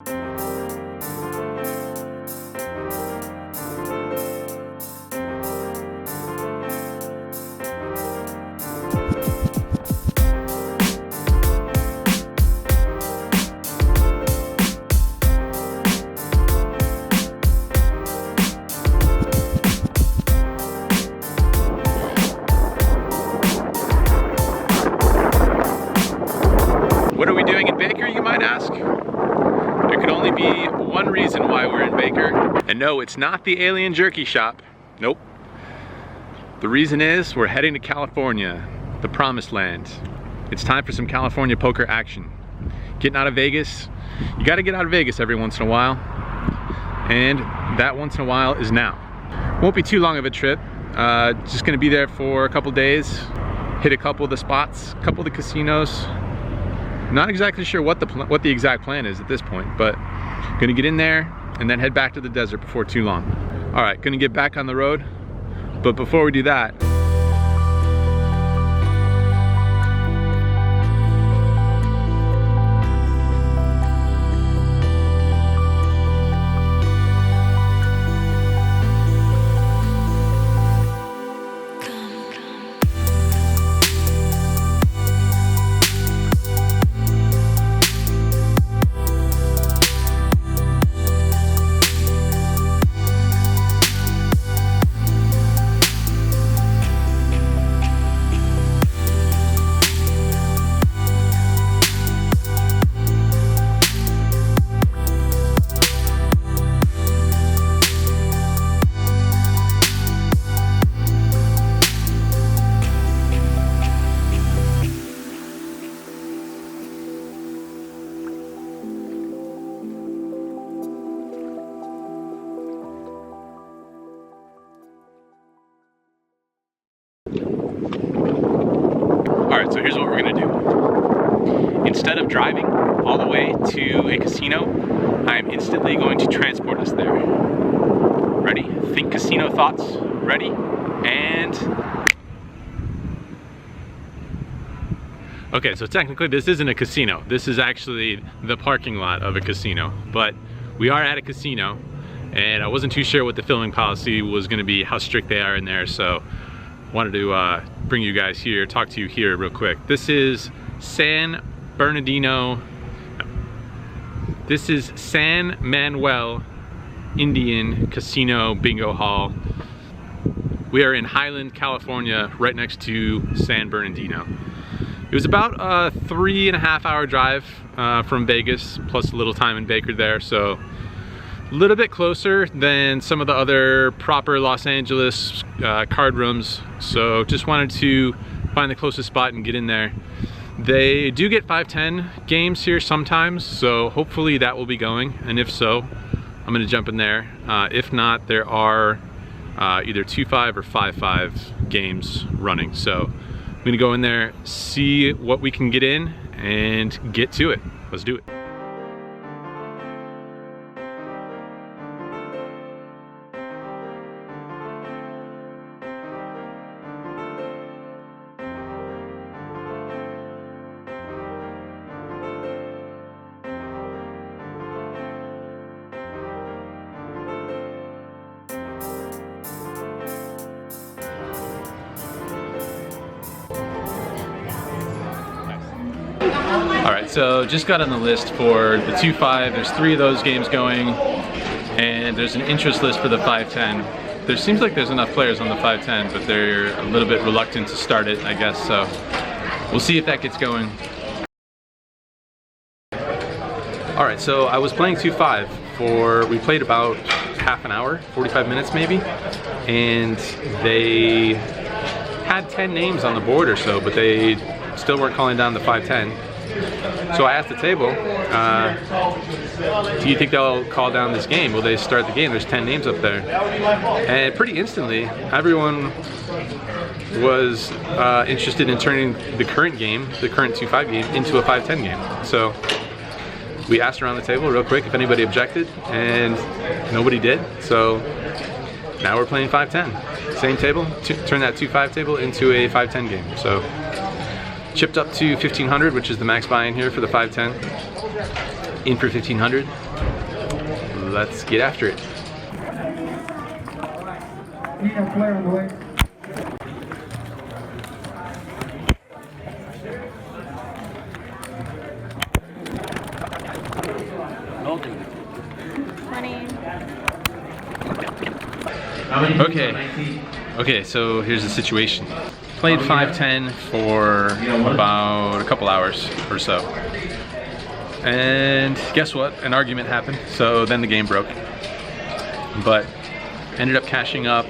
What are we doing in Baker, you might ask? There could only be one reason why we're in Baker. And no, it's not the alien jerky shop. Nope. The reason is we're heading to California, the promised land. It's time for some California poker action. Getting out of Vegas. You gotta get out of Vegas every once in a while. And that once in a while is now. Won't be too long of a trip. Just gonna be there for a couple days. Hit a couple of the spots, a couple of the casinos. Not exactly sure what the exact plan is at this point, but gonna get in there and then head back to the desert before too long. All right, gonna get back on the road, but before we do that, Alright, so here's what we're gonna do. Instead of driving all the way to a casino, I'm instantly going to transport us there. Ready? Think casino thoughts. Ready? And... okay, so technically this isn't a casino. This is actually the parking lot of a casino. But we are at a casino, and I wasn't too sure what the filming policy was gonna be, how strict they are in there, so wanted to bring you guys here, talk to you here real quick. This is San Manuel Indian Casino Bingo Hall. We are in Highland, California, right next to San Bernardino. It was about a 3.5 hour drive from Vegas, plus a little time in Baker there, so a little bit closer than some of the other proper Los Angeles card rooms. So just wanted to find the closest spot and get in there. They do get 5-10 games here sometimes, so hopefully that will be going. And if so, I'm gonna jump in there. If not, there are either 2-5 or 5-5 games running. So I'm gonna go in there, see what we can get in, and get to it. Let's do it. Alright, so just got on the list for the 2-5. There's 3 of those games going, and there's an interest list for the 5-10. There seems like there's enough players on the 5-10, but they're a little bit reluctant to start it, I guess, so we'll see if that gets going. Alright, so I was playing 2-5 we played about half an hour, 45 minutes maybe, and they had 10 names on the board or so, but they still weren't calling down the 5-10. So I asked the table, do you think they'll call down this game? Will they start the game? There's 10 names up there. And pretty instantly, everyone was interested in turning the current game, the current 2-5 game, into a 5-10 game. So we asked around the table real quick if anybody objected, and nobody did. So now we're playing 5-10. Same table, turn that 2-5 table into a 5-10 game. So chipped up to 1,500, which is the max buy-in here for the 5-10. In for 1,500. let's get after it. Okay, so here's the situation. Played 5-10 for about a couple hours or so. And guess what? An argument happened, so then the game broke. But ended up cashing up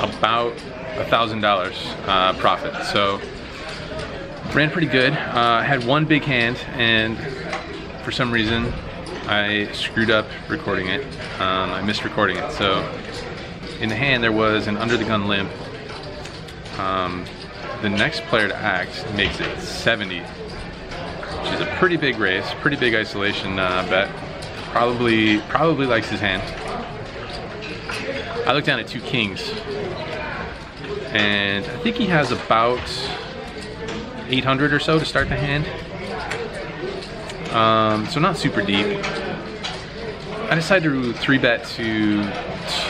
about $1,000 profit. So ran pretty good. Had one big hand, and for some reason I screwed up recording it. I missed recording it. So in the hand there was an under the gun limp. The next player to act makes it 70, which is a pretty big raise, pretty big isolation bet. Probably likes his hand. I look down at 2 kings, and I think he has about 800 or so to start the hand. So not super deep. I decided to 3-bet to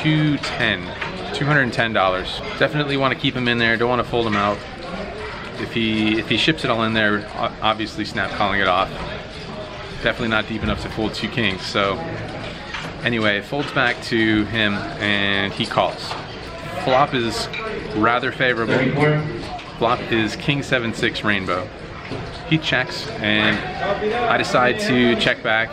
$210. Definitely want to keep him in there. Don't want to fold him out. If he ships it all in there, obviously snap calling it off. Definitely not deep enough to fold 2 kings. So anyway, folds back to him and he calls. Flop is rather favorable. Flop is king 7-6 rainbow. He checks and I decide to check back.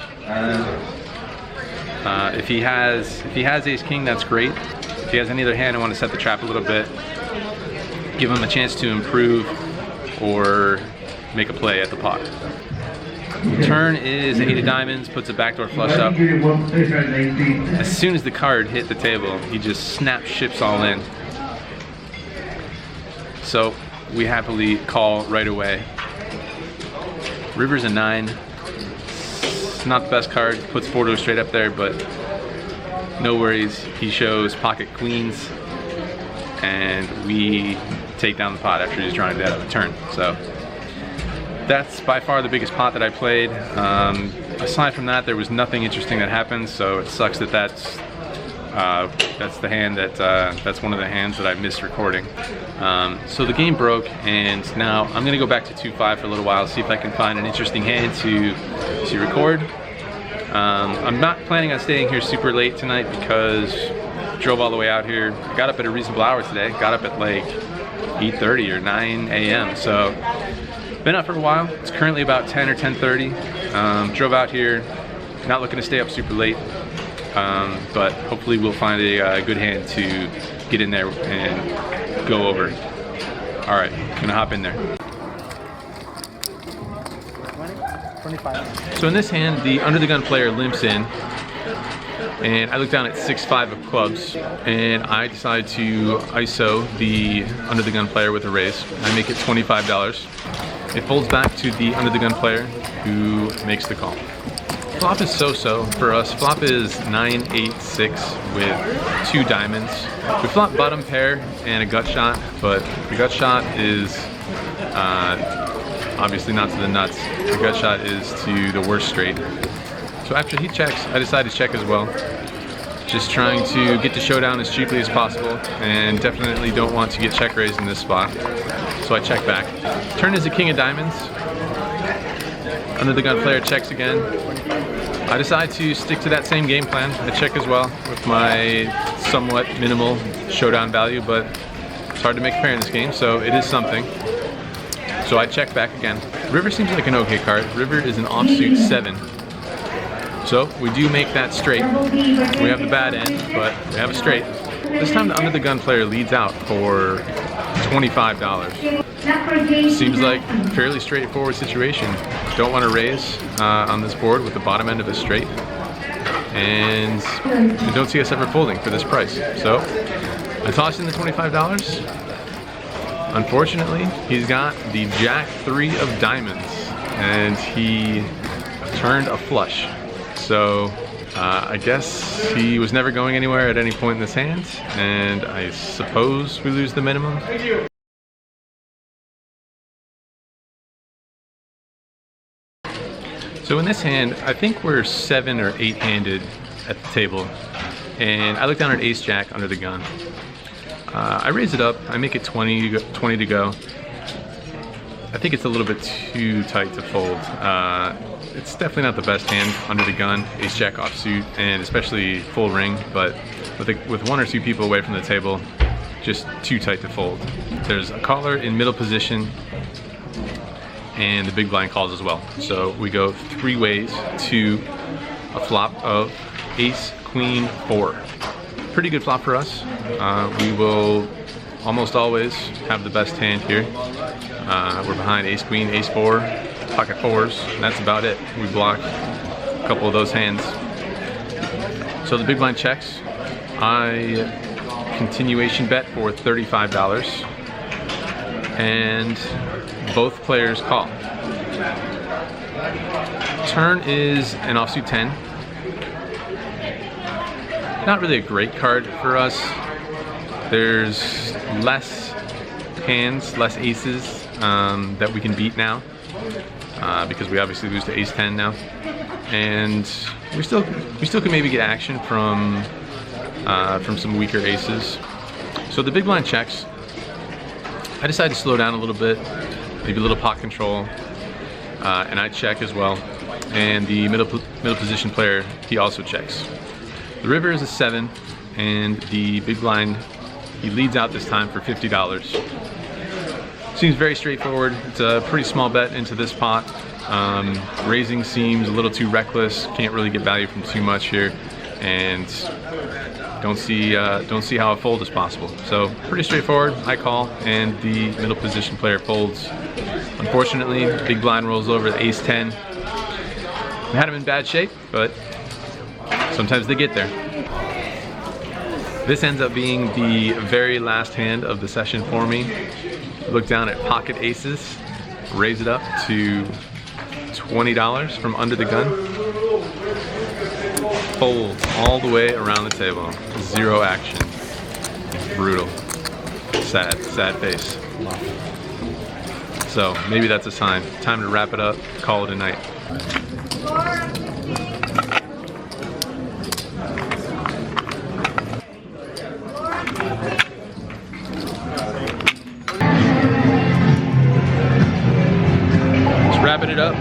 If he has ace king, that's great. If he has any other hand, I want to set the trap a little bit, give him a chance to improve or make a play at the pot. Turn is 8 of diamonds, puts a backdoor flush up. As soon as the card hit the table, he just snap ships all in. So we happily call right away. River's a 9. It's not the best card, puts 4 straight up there, but no worries. He shows pocket queens, and we take down the pot after he's drawing dead on the turn. So that's by far the biggest pot that I played. Aside from that, there was nothing interesting that happened, so it sucks that that's the hand that's one of the hands that I missed recording. So the game broke, and now I'm gonna go back to 2-5 for a little while, see if I can find an interesting hand to record. I'm not planning on staying here super late tonight because I drove all the way out here. I got up at a reasonable hour today. Got up at like 8:30 or 9 a.m. So been up for a while. It's currently about 10 or 10:30. Drove out here, not looking to stay up super late, but hopefully we'll find a good hand to get in there and go over. All right, gonna hop in there. 25. So in this hand, the under the gun player limps in, and I look down at 6-5 of clubs, and I decide to ISO the under the gun player with a raise. I make it $25. It folds back to the under the gun player who makes the call. Flop is so-so for us. Flop is 9-8-6 with 2 diamonds. We flop bottom pair and a gut shot, but the gut shot is obviously not to the nuts. The gut shot is to the worst straight. So after he checks, I decide to check as well. Just trying to get the showdown as cheaply as possible, and definitely don't want to get check raised in this spot. So I check back. Turn is a king of diamonds. Under the gun player checks again. I decide to stick to that same game plan. I check as well with my somewhat minimal showdown value, but it's hard to make a pair in this game, so it is something. So I check back again. River seems like an okay card. River is an offsuit 7. So we do make that straight. We have the bad end, but we have a straight. This time the under the gun player leads out for $25. Seems like a fairly straightforward situation. Don't want to raise on this board with the bottom end of a straight. And you don't see us ever folding for this price. So I toss in the $25. Unfortunately, he's got the Jack 3 of diamonds, and he turned a flush. So I guess he was never going anywhere at any point in this hand, and I suppose we lose the minimum. So in this hand, I think we're 7 or 8 handed at the table, and I look down at ace jack under the gun. I raise it up, I make it 20 to go. I think it's a little bit too tight to fold. It's definitely not the best hand under the gun, ace jack offsuit, and especially full ring, but with one or two people away from the table, just too tight to fold. There's a caller in middle position, and the big blind calls as well. So we go 3 ways to a flop of ace, queen, 4. Pretty good flop for us. We will almost always have the best hand here. We're behind ace, queen, ace, 4, pocket 4s, and that's about it. We block a couple of those hands. So the big blind checks. I continuation bet for $35, and both players call. Turn is an offsuit 10. Not really a great card for us. There's less hands, less aces that we can beat now, because we obviously lose to ace 10 now, and we still can maybe get action from some weaker aces. So the big blind checks. I decided to slow down a little bit, maybe a little pot control, and I check as well. And the middle position player, he also checks. The river is a 7, and the big blind, he leads out this time for $50. Seems very straightforward. It's a pretty small bet into this pot. Raising seems a little too reckless. Can't really get value from too much here, and don't see how a fold is possible. So pretty straightforward. I call, and the middle position player folds. Unfortunately, big blind rolls over the ace 10. We had him in bad shape, but sometimes they get there. This ends up being the very last hand of the session for me. Look down at pocket aces, raise it up to $20 from under the gun. Fold all the way around the table. 0 action. Brutal. Sad, sad face. So maybe that's a sign. Time to wrap it up, call it a night. Wrapping it up.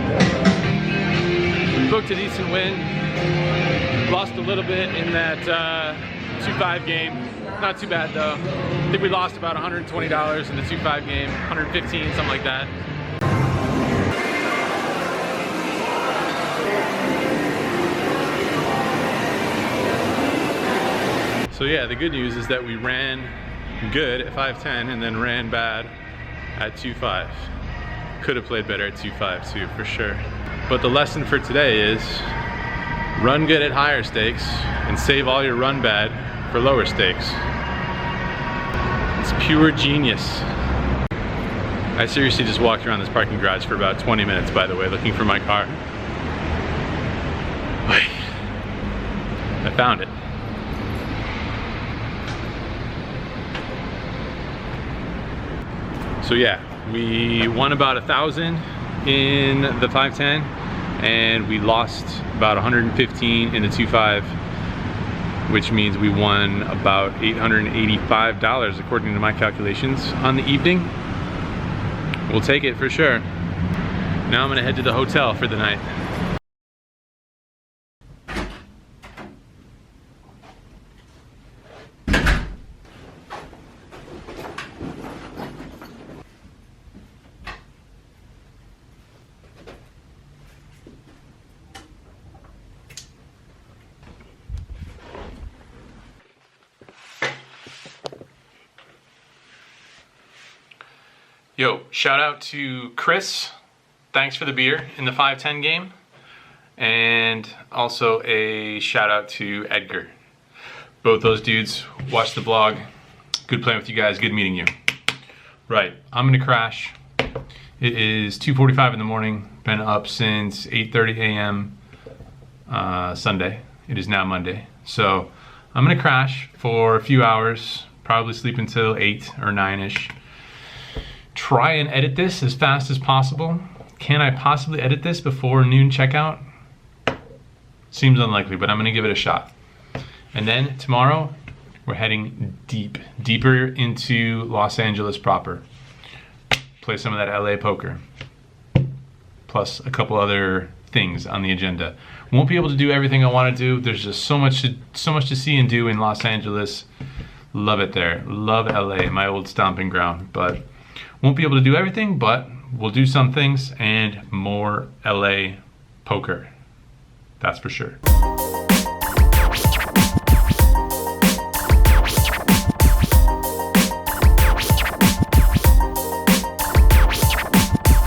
We booked a decent win. Lost a little bit in that 2-5 game. Not too bad though. I think we lost about $120 in the 2-5 game, 115, something like that. So yeah, the good news is that we ran good at 5-10 and then ran bad at 2-5. Could have played better at 2-5 too, for sure. But the lesson for today is run good at higher stakes and save all your run bad for lower stakes. It's pure genius. I seriously just walked around this parking garage for about 20 minutes, by the way, looking for my car. I found it. So yeah, we won about 1,000 in the 5-10, and we lost about 115 in the 2-5, which means we won about $885 according to my calculations on the evening. We'll take it for sure. Now I'm gonna head to the hotel for the night. Yo, shout out to Chris. Thanks for the beer in the 5-10 game. And also a shout out to Edgar. Both those dudes watch the blog. Good playing with you guys, good meeting you. Right, I'm gonna crash. It is 2:45 in the morning. Been up since 8:30 a.m. Sunday. It is now Monday. So I'm gonna crash for a few hours, probably sleep until 8 or 9-ish. Try and edit this as fast as possible. Can I possibly edit this before noon checkout? Seems unlikely, but I'm gonna give it a shot. And then tomorrow, we're heading deeper into Los Angeles proper. Play some of that LA poker. Plus a couple other things on the agenda. Won't be able to do everything I want to do. There's just so much to see and do in Los Angeles. Love it there. Love LA, my old stomping ground. But won't be able to do everything, but we'll do some things and more LA poker. That's for sure.